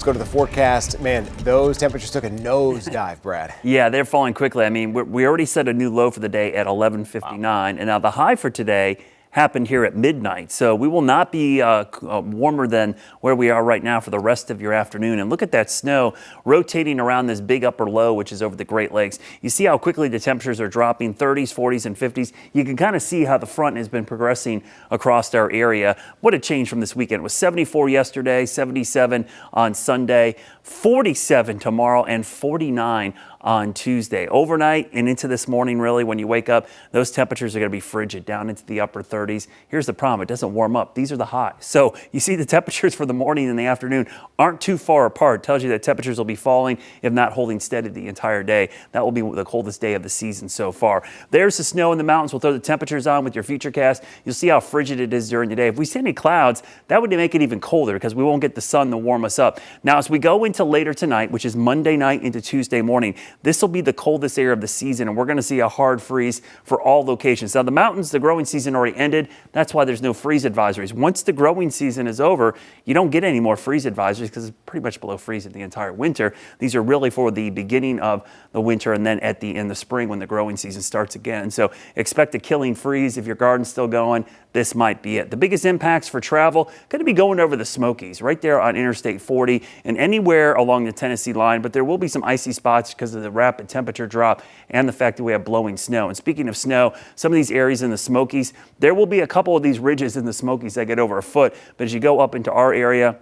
go to the forecast. Man, those temperatures took a nosedive, Brad. Yeah, they're falling quickly. I mean, we already set a new low for the day at 11:59, wow. And now the high for today happened here at midnight. So we will not be warmer than where we are right now for the rest of your afternoon. And look at that snow rotating around this big upper low, which is over the Great Lakes. You see how quickly the temperatures are dropping, 30s, 40s, and 50s. You can kind of see how the front has been progressing across our area. What a change from this weekend. It was 74 yesterday, 77 on Sunday, 47 tomorrow, and 49 on Tuesday. Overnight and into this morning, really, when you wake up, those temperatures are going to be frigid, down into the upper 30s. Here's the problem. It doesn't warm up. These are the highs. So you see the temperatures for the morning and the afternoon aren't too far apart. It tells you that temperatures will be falling, if not holding steady the entire day. That will be the coldest day of the season so far. There's the snow in the mountains. We'll throw the temperatures on with your futurecast. You'll see how frigid it is during the day. If we see any clouds, that would make it even colder because we won't get the sun to warm us up. Now, as we go into later tonight, which is Monday night into Tuesday morning, this will be the coldest area of the season, and we're going to see a hard freeze for all locations. Now, the mountains, the growing season already ended. That's why there's no freeze advisories. Once the growing season is over, you don't get any more freeze advisories because it's pretty much below freezing the entire winter. These are really for the beginning of the winter and then in the spring when the growing season starts again. So expect a killing freeze. If your garden's still going, this might be it. The biggest impacts for travel going to be going over the Smokies, right there on Interstate 40 and anywhere along the Tennessee line, but there will be some icy spots because of the rapid temperature drop and the fact that we have blowing snow. And speaking of snow, some of these areas in the Smokies, there will be a couple of these ridges in the Smokies that get over a foot, but as you go up into our area,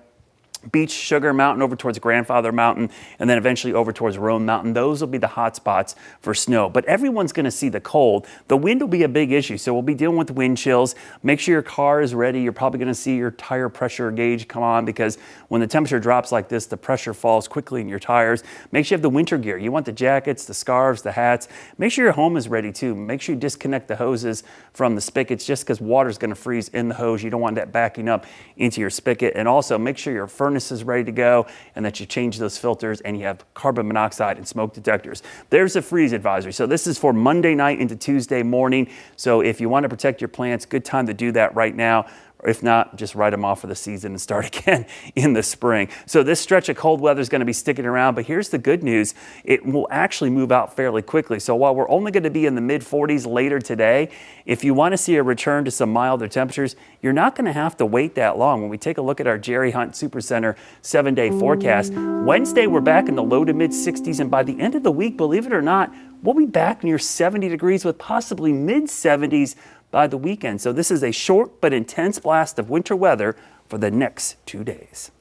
Beach, Sugar Mountain, over towards Grandfather Mountain, and then eventually over towards Rome Mountain. Those will be the hot spots for snow. But everyone's going to see the cold. The wind will be a big issue, so we'll be dealing with wind chills. Make sure your car is ready. You're probably going to see your tire pressure gauge come on because when the temperature drops like this, the pressure falls quickly in your tires. Make sure you have the winter gear. You want the jackets, the scarves, the hats. Make sure your home is ready too. Make sure you disconnect the hoses from the spigots just because water is going to freeze in the hose. You don't want that backing up into your spigot. And also make sure your furnace is ready to go and that you change those filters and you have carbon monoxide and smoke detectors. There's a freeze advisory. So this is for Monday night into Tuesday morning. So if you want to protect your plants, good time to do that right now. If not, just write them off for the season and start again in the spring. So this stretch of cold weather is going to be sticking around, but here's the good news. It will actually move out fairly quickly. So while we're only going to be in the mid-40s later today, if you want to see a return to some milder temperatures, you're not going to have to wait that long. When we take a look at our Jerry Hunt Supercenter 7-day forecast, Wednesday we're back in the low to mid-60s, and by the end of the week, believe it or not, we'll be back near 70 degrees with possibly mid-70s by the weekend. So this is a short but intense blast of winter weather for the next 2 days.